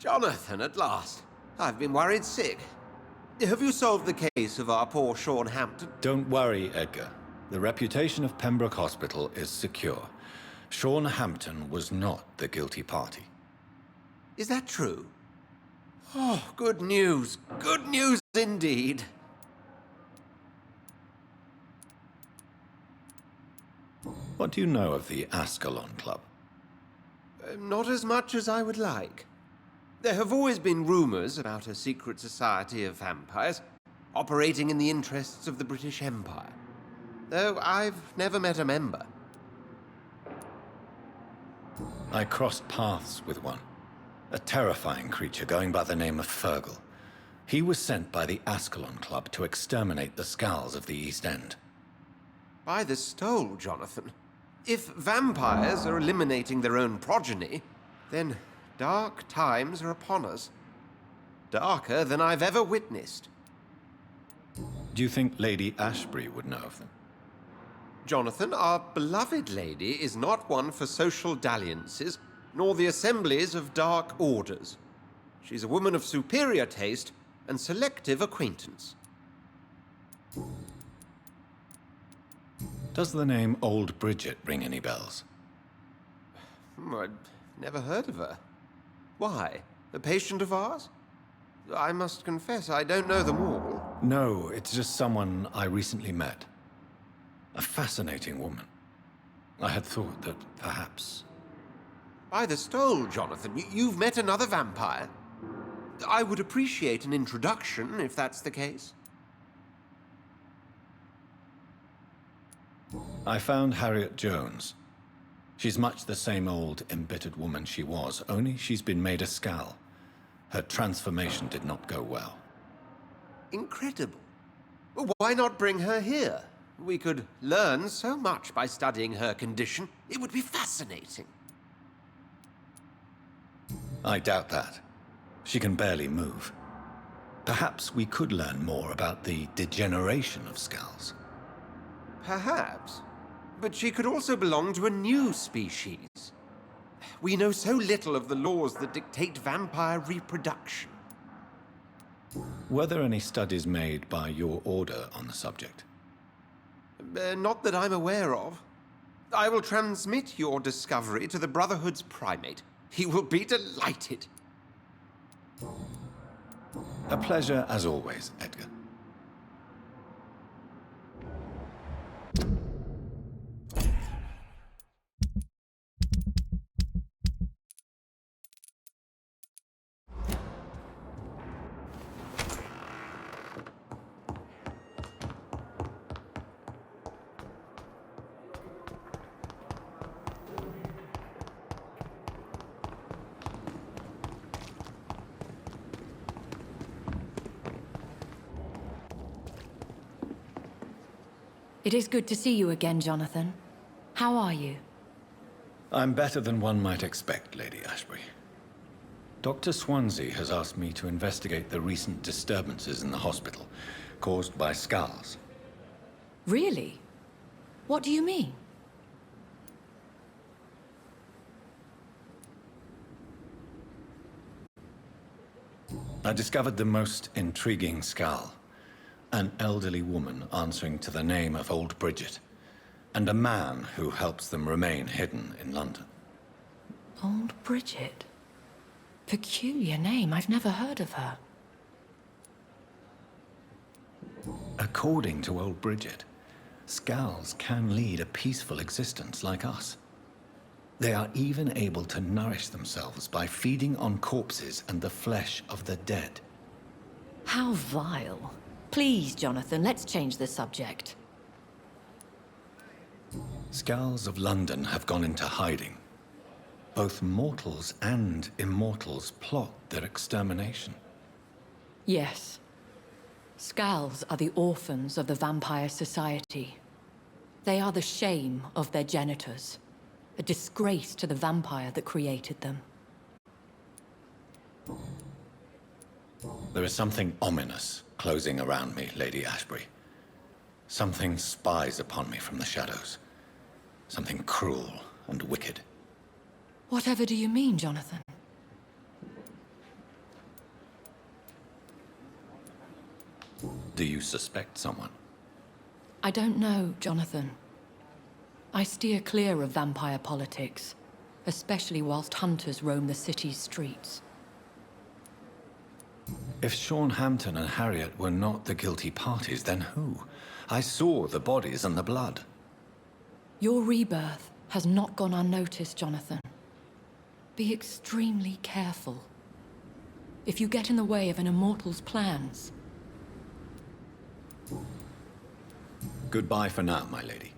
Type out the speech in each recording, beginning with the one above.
Jonathan, at last. I've been worried sick. Have you solved the case of our poor Sean Hampton? Don't worry, Edgar. The reputation of Pembroke Hospital is secure. Sean Hampton was not the guilty party. Is that true? Oh, good news. Good news indeed. What do you know of the Ascalon Club? Not as much as I would like. There have always been rumors about a secret society of vampires operating in the interests of the British Empire, though I've never met a member. I crossed paths with one. A terrifying creature going by the name of Fergal. He was sent by the Ascalon Club to exterminate the Scowls of the East End. By the stole, Jonathan. If vampires are eliminating their own progeny, then dark times are upon us. Darker than I've ever witnessed. Do you think Lady Ashbury would know of them? Jonathan, our beloved lady is not one for social dalliances, nor the assemblies of dark orders. She's a woman of superior taste and selective acquaintance. Does the name Old Bridget ring any bells? I'd never heard of her. Why? A patient of ours? I must confess, I don't know them all. No, it's just someone I recently met. A fascinating woman. I had thought that perhaps... By the stole, Jonathan, you've met another vampire. I would appreciate an introduction, if that's the case. I found Harriet Jones. She's much the same old, embittered woman she was, only she's been made a Scowl. Her transformation did not go well. Incredible. Well, why not bring her here? We could learn so much by studying her condition. It would be fascinating. I doubt that. She can barely move. Perhaps we could learn more about the degeneration of Scowls. Perhaps. But she could also belong to a new species. We know so little of the laws that dictate vampire reproduction. Were there any studies made by your order on the subject? Not that I'm aware of. I will transmit your discovery to the Brotherhood's primate. He will be delighted. A pleasure as always, Edgar. It is good to see you again, Jonathan. How are you? I'm better than one might expect, Lady Ashbury. Dr. Swansea has asked me to investigate the recent disturbances in the hospital, caused by Scowls. Really? What do you mean? I discovered the most intriguing Scowl. An elderly woman answering to the name of Old Bridget, and a man who helps them remain hidden in London. Old Bridget? Peculiar name, I've never heard of her. According to Old Bridget, Scowls can lead a peaceful existence like us. They are even able to nourish themselves by feeding on corpses and the flesh of the dead. How vile. Please, Jonathan, let's change the subject. Scowls of London have gone into hiding. Both mortals and immortals plot their extermination. Yes. Scowls are the orphans of the Vampire Society. They are the shame of their genitors, a disgrace to the vampire that created them. There is something ominous closing around me, Lady Ashbury. Something spies upon me from the shadows. Something cruel and wicked. Whatever do you mean, Jonathan? Do you suspect someone? I don't know, Jonathan. I steer clear of vampire politics, especially whilst hunters roam the city's streets. If Sean Hampton and Harriet were not the guilty parties, then who? I saw the bodies and the blood. Your rebirth has not gone unnoticed, Jonathan. Be extremely careful. If you get in the way of an immortal's plans... Goodbye for now, my lady.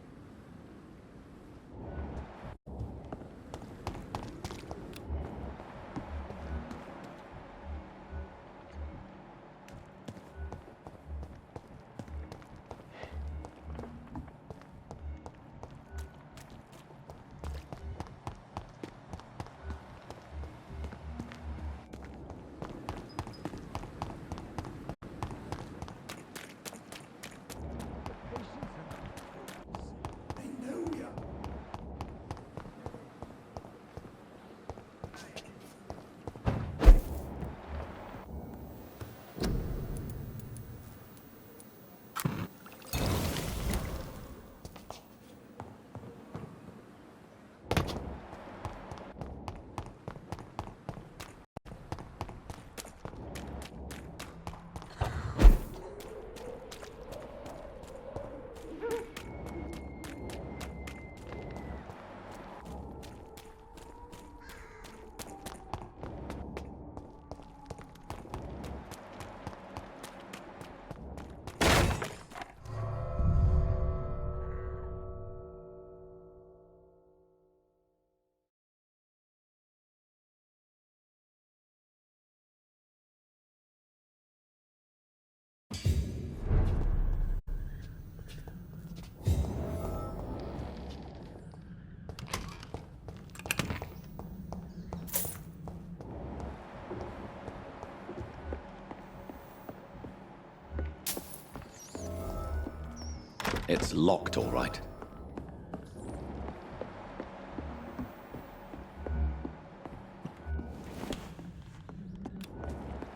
It's locked, all right.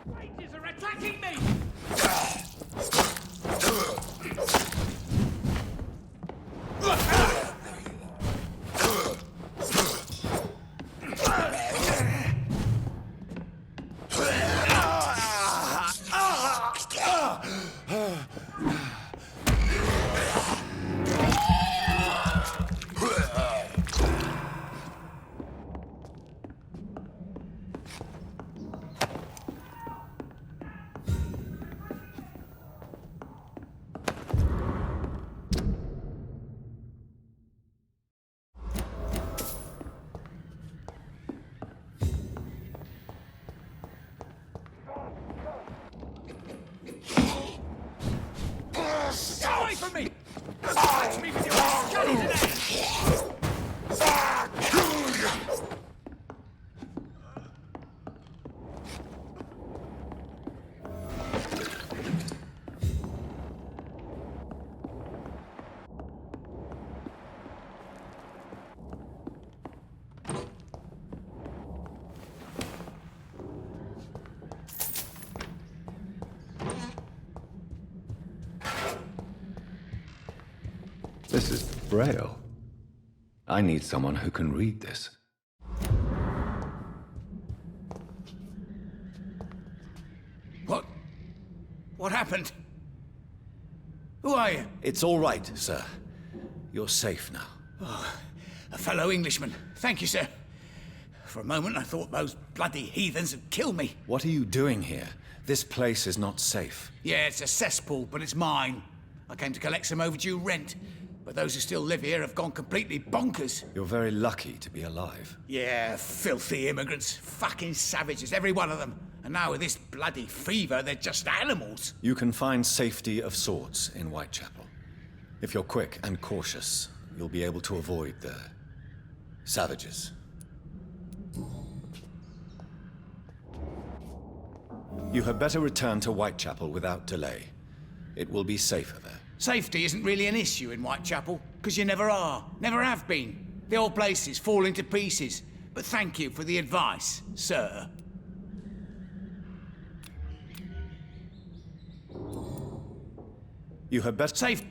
Rangers are attacking me! Get away from me! Don't touch me with your scuzzy today! This is Braille. I need someone who can read this. What? What happened? Who are you? It's all right, sir. You're safe now. A fellow Englishman. Thank you, sir. For a moment, I thought those bloody heathens had killed me. What are you doing here? This place is not safe. Yeah, it's a cesspool, but it's mine. I came to collect some overdue rent, but those who still live here have gone completely bonkers. You're very lucky to be alive. Yeah, filthy immigrants. Fucking savages, every one of them. And now with this bloody fever, they're just animals. You can find safety of sorts in Whitechapel. If you're quick and cautious, you'll be able to avoid the savages. You had better return to Whitechapel without delay. It will be safer there. Safety isn't really an issue in Whitechapel, because you never are. Never have been. The old place is falling to pieces. But thank you for the advice, sir. You had better... Safe.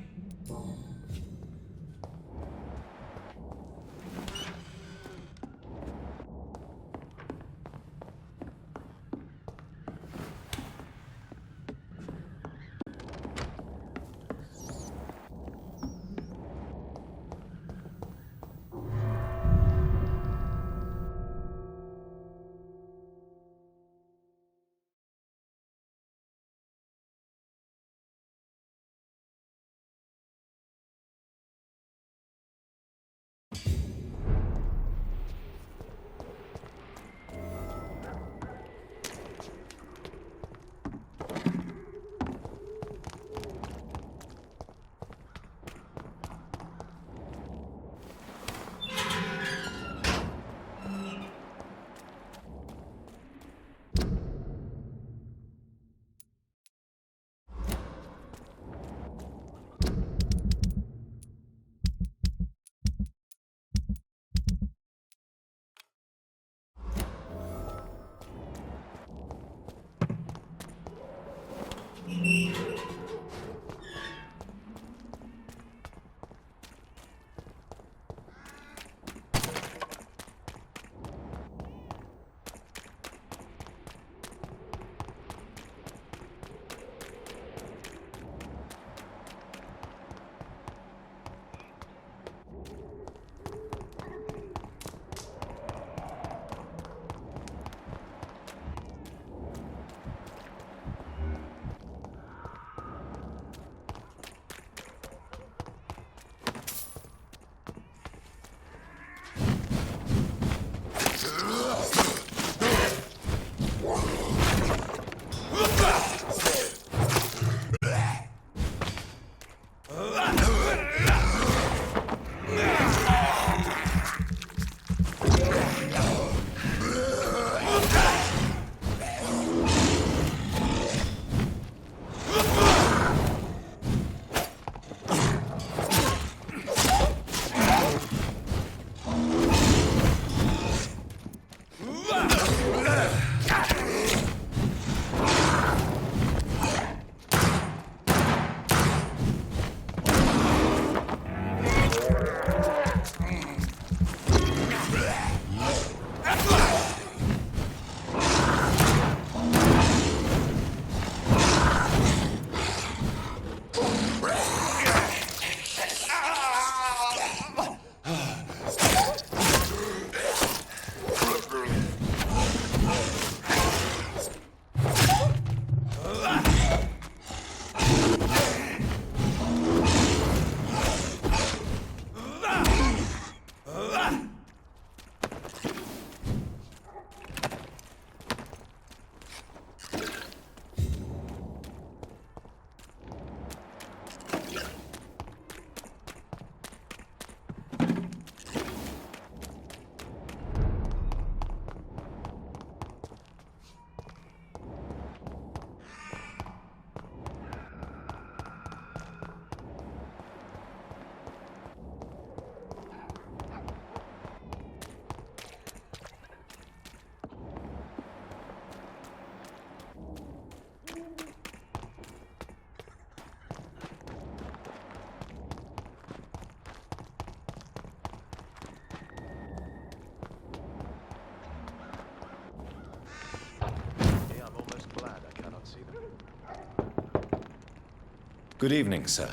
Good evening, sir.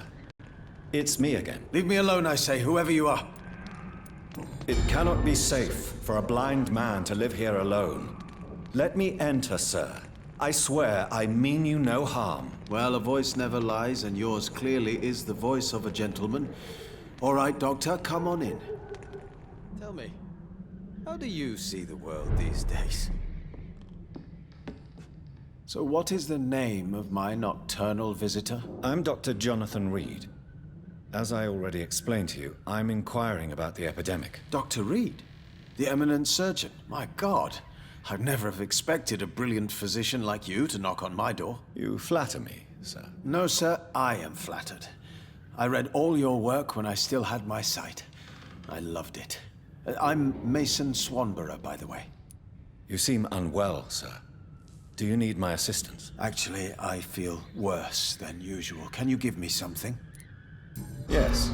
It's me again. Leave me alone, I say, whoever you are. It cannot be safe for a blind man to live here alone. Let me enter, sir. I swear I mean you no harm. Well, a voice never lies, and yours clearly is the voice of a gentleman. All right, Doctor, come on in. Tell me, how do you see the world these days? So what is the name of my nocturnal visitor? I'm Dr. Jonathan Reed. As I already explained to you, I'm inquiring about the epidemic. Dr. Reed? The eminent surgeon? My God, I'd never have expected a brilliant physician like you to knock on my door. You flatter me, sir. No, sir, I am flattered. I read all your work when I still had my sight. I loved it. I'm Mason Swanborough, by the way. You seem unwell, sir. Do you need my assistance? Actually, I feel worse than usual. Can you give me something? Yes.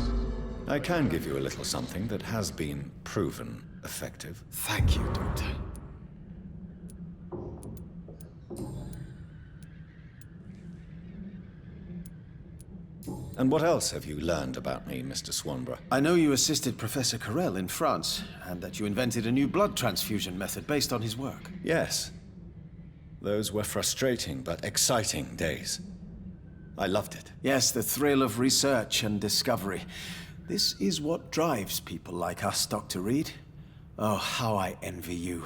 I can give you a little something that has been proven effective. Thank you, Doctor. And what else have you learned about me, Mr. Swanborough? I know you assisted Professor Carell in France, and that you invented a new blood transfusion method based on his work. Yes. Those were frustrating but exciting days. I loved it. Yes, the thrill of research and discovery. This is what drives people like us, Dr. Reed. Oh, how I envy you.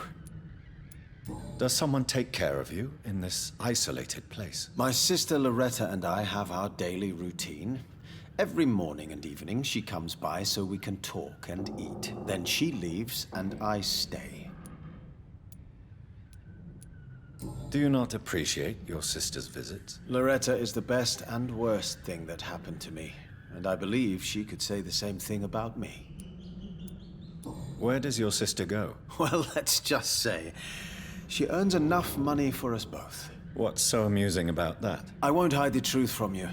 Does someone take care of you in this isolated place? My sister Loretta and I have our daily routine. Every morning and evening she comes by so we can talk and eat. Then she leaves and I stay. Do you not appreciate your sister's visits? Loretta is the best and worst thing that happened to me. And I believe she could say the same thing about me. Where does your sister go? Well, let's just say, she earns enough money for us both. What's so amusing about that? I won't hide the truth from you.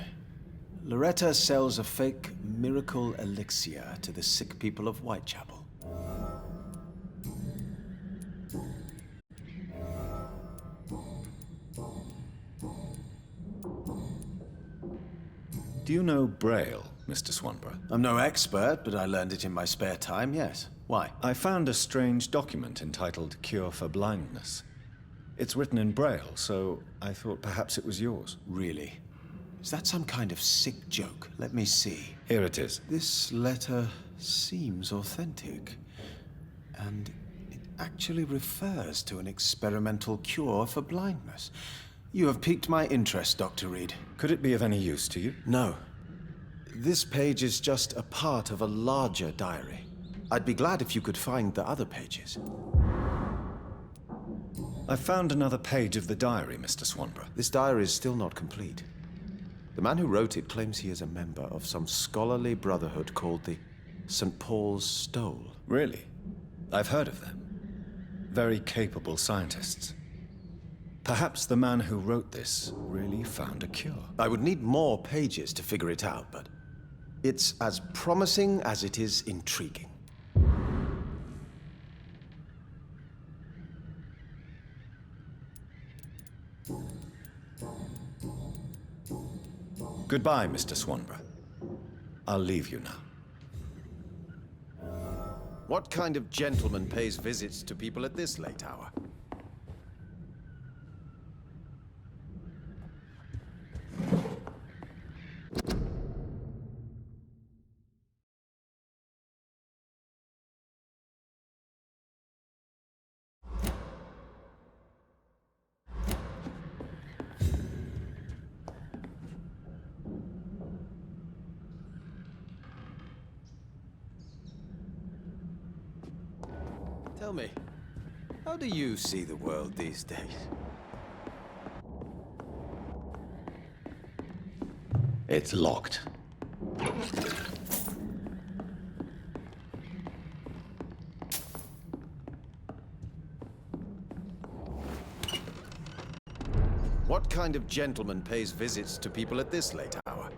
Loretta sells a fake miracle elixir to the sick people of Whitechapel. Do you know Braille, Mr. Swanborough? I'm no expert, but I learned it in my spare time, yes. Why? I found a strange document entitled Cure for Blindness. It's written in Braille, so I thought perhaps it was yours. Really? Is that some kind of sick joke? Let me see. Here it is. This letter seems authentic. And it actually refers to an experimental cure for blindness. You have piqued my interest, Dr. Reed. Could it be of any use to you? No. This page is just a part of a larger diary. I'd be glad if you could find the other pages. I found another page of the diary, Mr. Swanborough. This diary is still not complete. The man who wrote it claims he is a member of some scholarly brotherhood called the St. Paul's Stole. Really? I've heard of them. Very capable scientists. Perhaps the man who wrote this really found a cure. I would need more pages to figure it out, but it's as promising as it is intriguing. Goodbye, Mr. Swanborough. I'll leave you now. What kind of gentleman pays visits to people at this late hour? Tell me, how do you see the world these days? It's locked. What kind of gentleman pays visits to people at this late hour?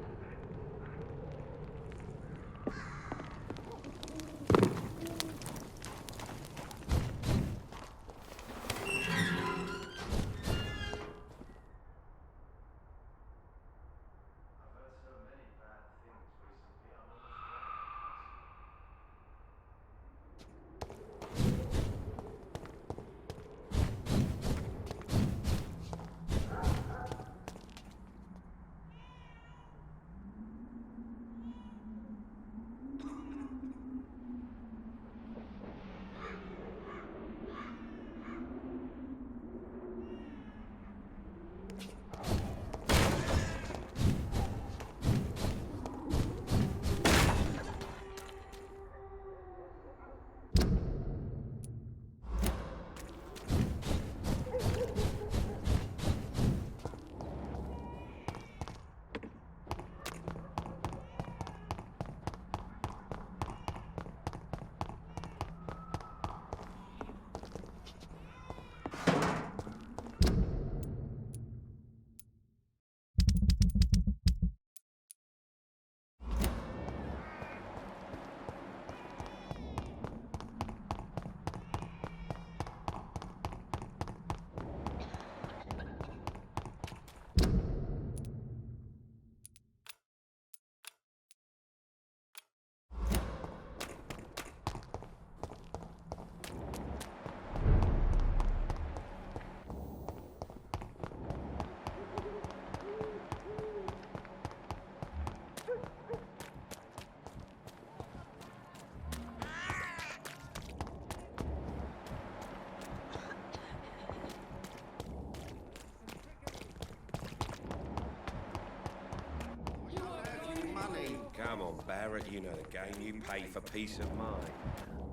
Come on, Barrett, you know the game. You pay for peace of mind.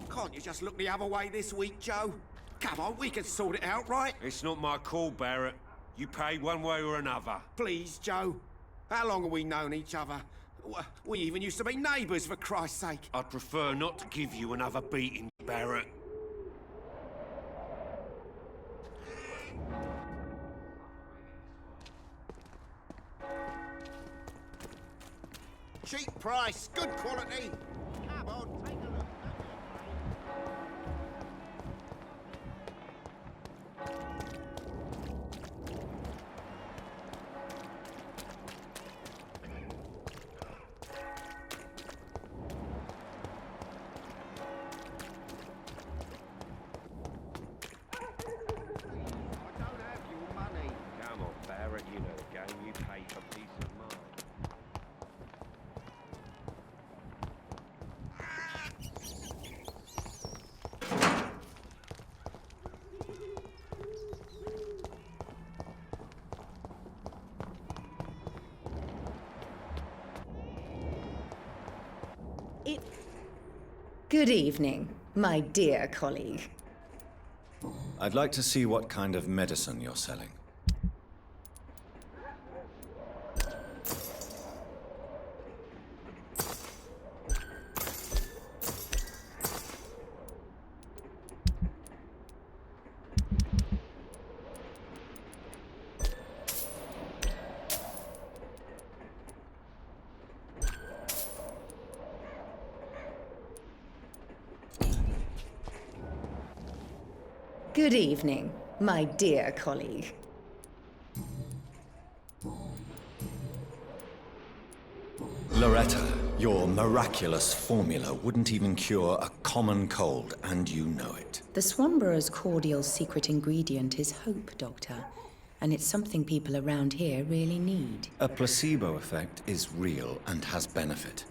Can't you just look the other way this week, Joe? Come on, we can sort it out, right? It's not my call, Barrett. You pay one way or another. Please, Joe. How long have we known each other? We even used to be neighbours, for Christ's sake. I'd prefer not to give you another beating, Barrett. Cheap price, good quality. Come on, take a look. Come on, Barrett, you know the game. You pay for peace of mind. Good evening, my dear colleague. I'd like to see what kind of medicine you're selling. Good evening, my dear colleague. Loretta, your miraculous formula wouldn't even cure a common cold, and you know it. The Swanborough's cordial secret ingredient is hope, Doctor. And it's something people around here really need. A placebo effect is real and has benefit.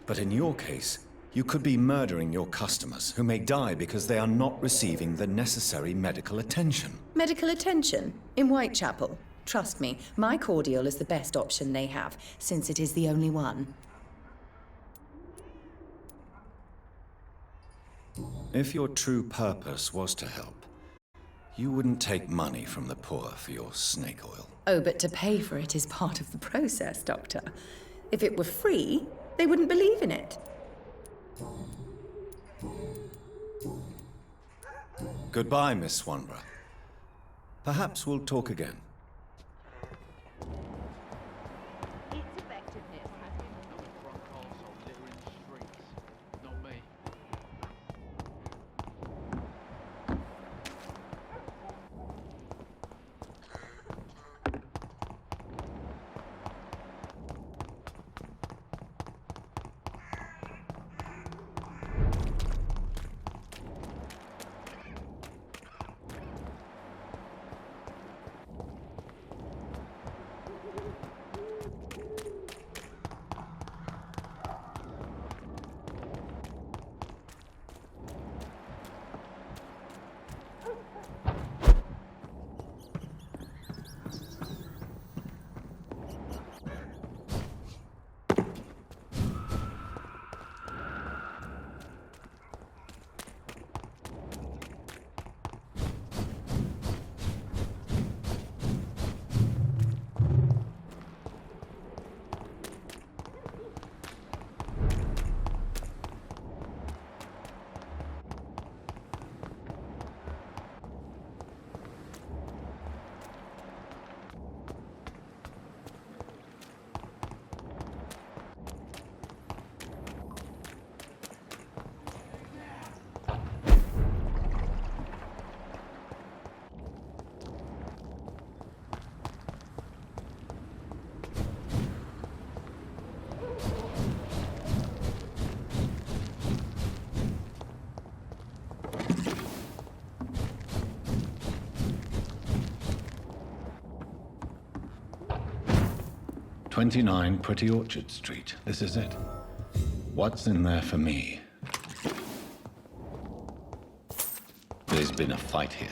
But in your case, you could be murdering your customers, who may die because they are not receiving the necessary medical attention. Medical attention? In Whitechapel? Trust me, my cordial is the best option they have, since it is the only one. If your true purpose was to help, you wouldn't take money from the poor for your snake oil. Oh, but to pay for it is part of the process, Doctor. If it were free, they wouldn't believe in it. Goodbye, Miss Swanborough. Perhaps we'll talk again. Its effectiveness has been... No front arsehole littering the streets. Not me. "29 Pretty Orchard Street. This is it. What's in there for me?" There's been a fight here.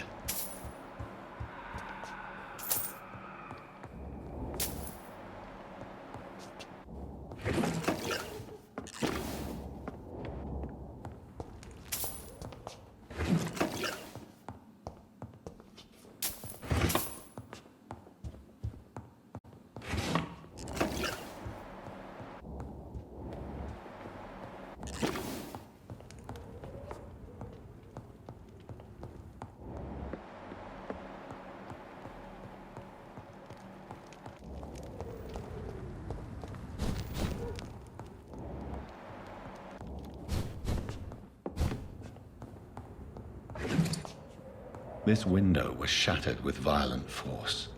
This window was shattered with violent force.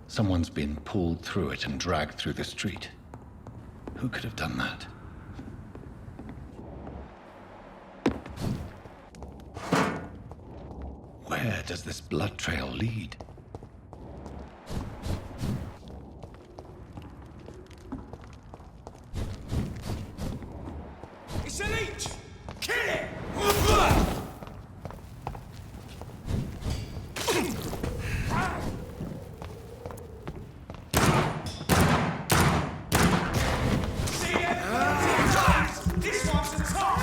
Someone's been pulled through it and dragged through the street. Who could have done that? Where does this blood trail lead? It's a leech! Kill it! This one's a top!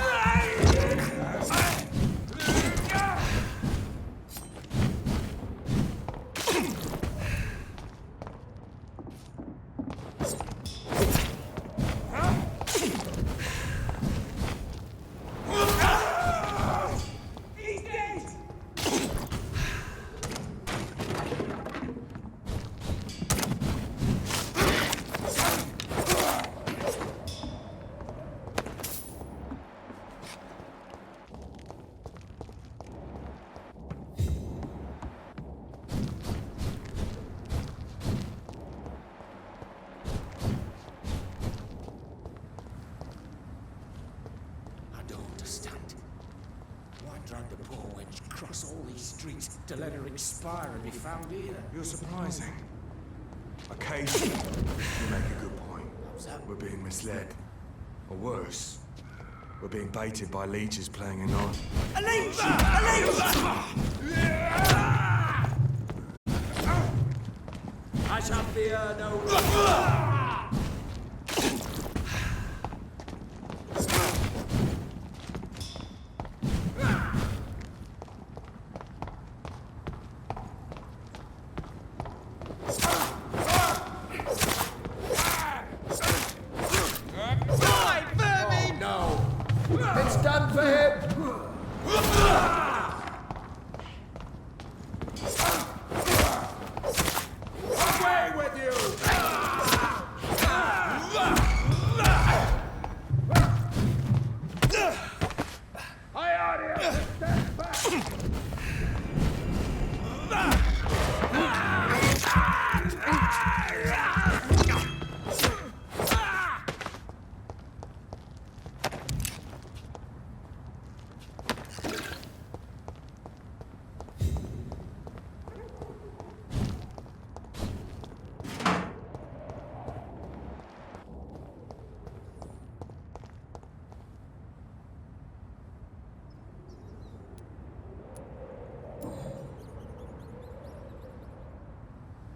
Drag the poor wench across all these streets to let her expire and be found here. You're surprising. Occasionally, you make a good point. We're being misled. Or worse, we're being baited by leeches playing a non. A leech! A leech! I shall fear no It's done for him! Away with you! I out here! Stand back!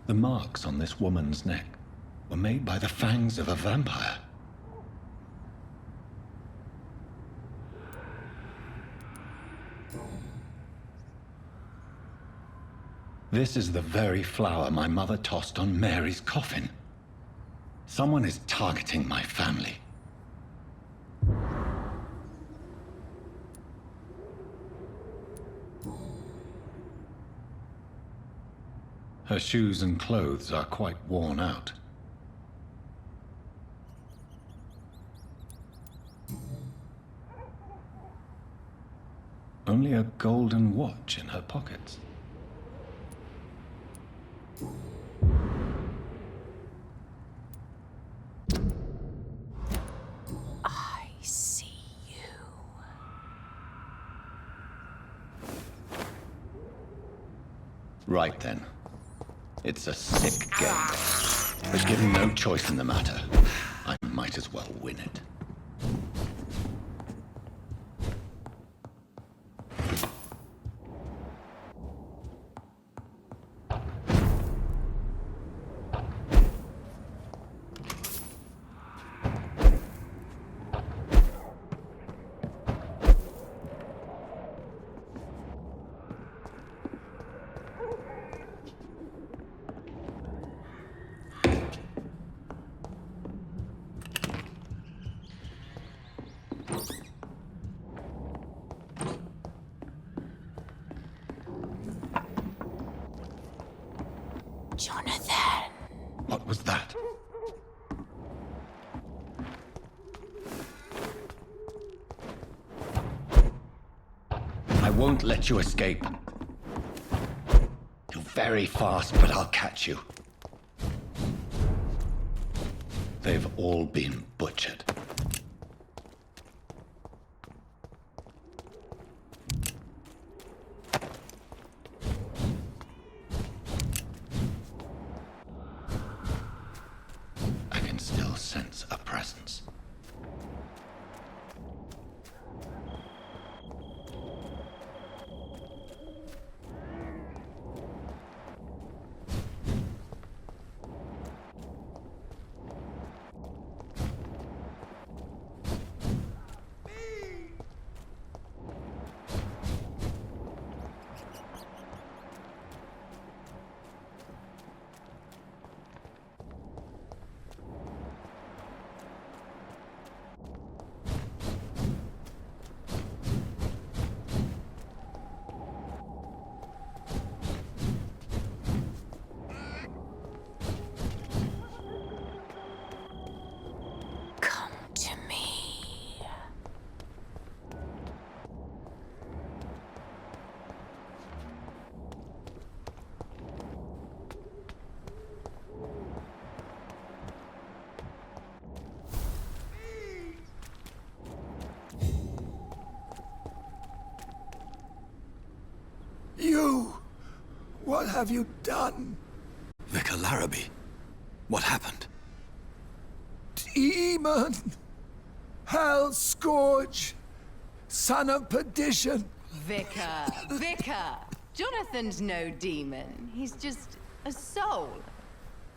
The marks on this woman's neck were made by the fangs of a vampire. This is the very flower my mother tossed on Mary's coffin. Someone is targeting my family. Her shoes and clothes are quite worn out. Only a golden watch in her pockets. I see you. Right then. It's a sick game. But given no choice in the matter, I might as well win it. Jonathan. What was that? I won't let you escape. very fast, but I'll catch you. They've all been butchered. I can still sense a presence. You! What have you done? Vicar Larrabee, what happened? Demon! Hell Scourge! Son of perdition! Vicar! Vicar! Jonathan's no demon. He's just a soul.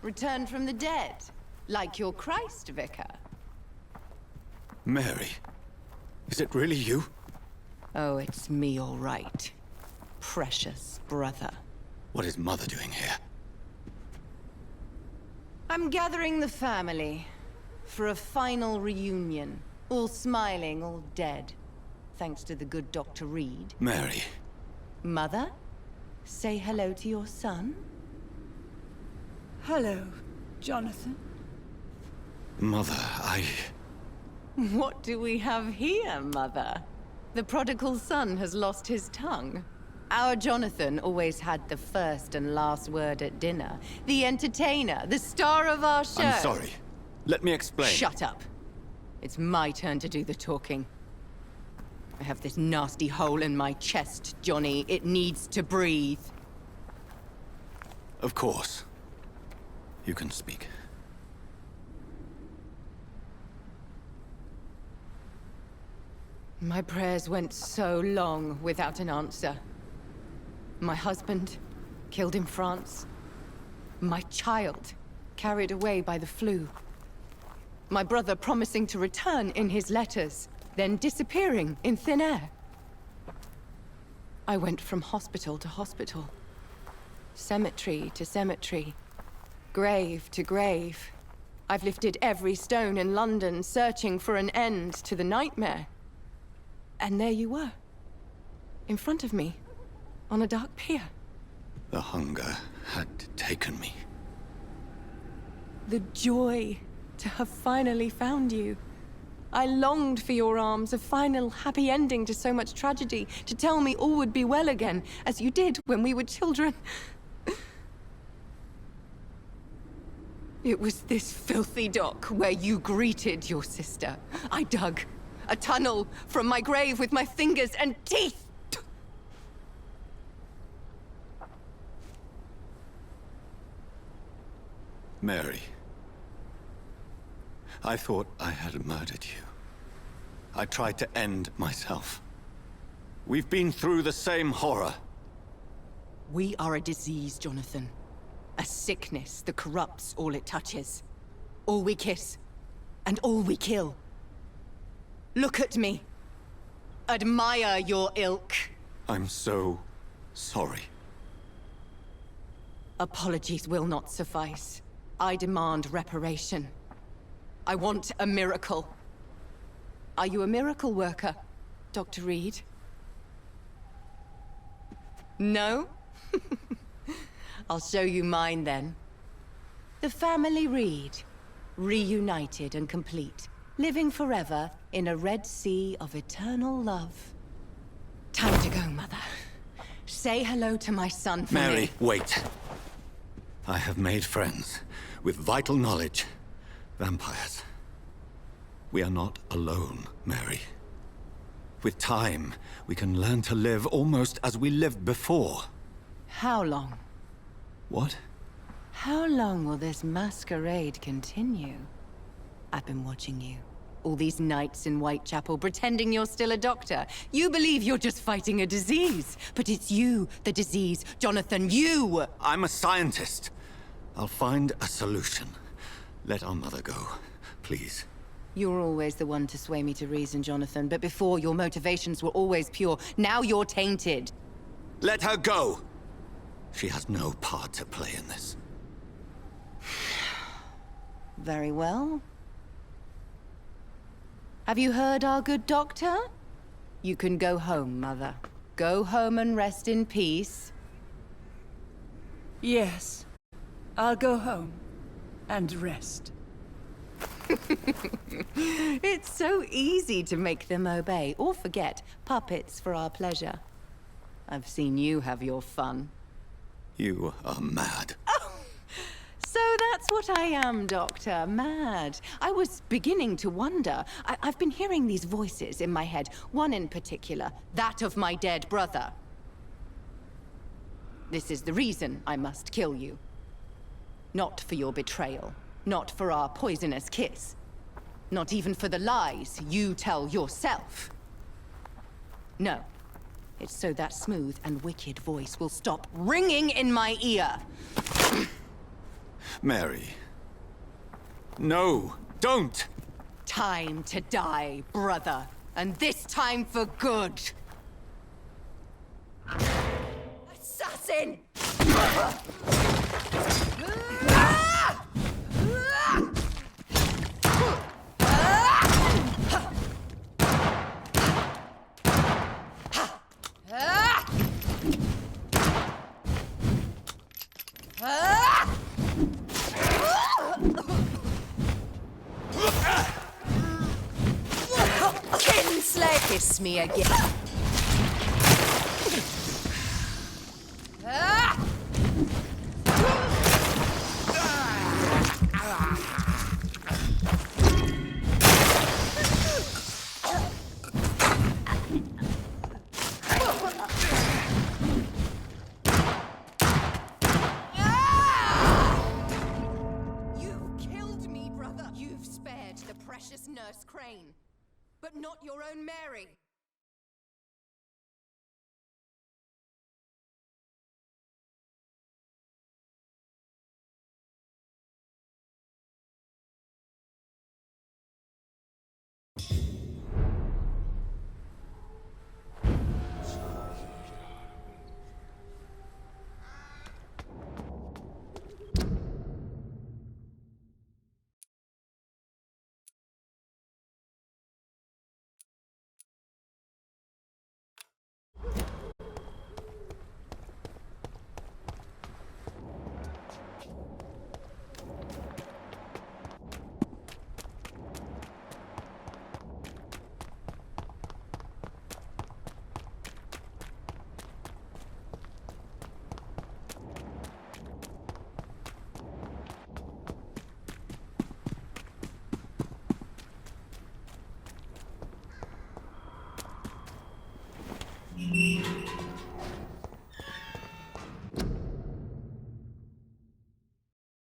Returned from the dead. Like your Christ, Vicar. Mary, is it really you? Oh, it's me, all right. Precious brother. What is Mother doing here? I'm gathering the family for a final reunion. All smiling, all dead. Thanks to the good Dr. Reed. Mary. Mother? Say hello to your son? Hello, Jonathan. Mother, What do we have here, Mother? The prodigal son has lost his tongue. Our Jonathan always had the first and last word at dinner. The entertainer, the star of our show. I'm sorry. Let me explain. Shut up. It's my turn to do the talking. I have this nasty hole in my chest, Johnny. It needs to breathe. Of course. You can speak. My prayers went so long without an answer. My husband, killed in France. My child, carried away by the flu. My brother promising to return in his letters, then disappearing in thin air. I went from hospital to hospital. Cemetery to cemetery. Grave to grave. I've lifted every stone in London, searching for an end to the nightmare. And there you were. In front of me. On a dark pier. The hunger had taken me. The joy to have finally found you. I longed for your arms, a final happy ending to so much tragedy, to tell me all would be well again, as you did when we were children. It was this filthy dock where you greeted your sister. I dug a tunnel from my grave with my fingers and teeth. Mary, I thought I had murdered you. I tried to end myself. We've been through the same horror. We are a disease, Jonathan. A sickness that corrupts all it touches. All we kiss, and all we kill. Look at me. Admire your ilk. I'm so sorry. Apologies will not suffice. I demand reparation. I want a miracle. Are you a miracle worker, Dr. Reed? No? I'll show you mine then. The family Reed, reunited and complete, living forever in a red sea of eternal love. Time to go, Mother. Say hello to my son for Mary, me. wait. I have made friends with vital knowledge. Vampires. We are not alone, Mary. With time, we can learn to live almost as we lived before. How long? What? How long will this masquerade continue? I've been watching you. All these nights in Whitechapel, pretending you're still a doctor. You believe you're just fighting a disease. But it's you, the disease. Jonathan, you! I'm a scientist. I'll find a solution. Let our mother go, please. You're always the one to sway me to reason, Jonathan. But before, your motivations were always pure. Now you're tainted. Let her go! She has no part to play in this. Very well. Have you heard our good doctor? You can go home, Mother. Go home and rest in peace. Yes. I'll go home and rest. It's so easy to make them obey or forget. Puppets for our pleasure. I've seen you have your fun. You are mad. So that's what I am, Doctor. Mad. I was beginning to wonder. I've been hearing these voices in my head. One in particular. That of my dead brother. This is the reason I must kill you. Not for your betrayal. Not for our poisonous kiss. Not even for the lies you tell yourself. No. It's so that smooth and wicked voice will stop ringing in my ear. Mary. No, don't! Time to die, brother. And this time for good. Assassin! Kinsley, kiss me again. You've killed me, brother. You've spared the precious Nurse Crane, but not your own Mary.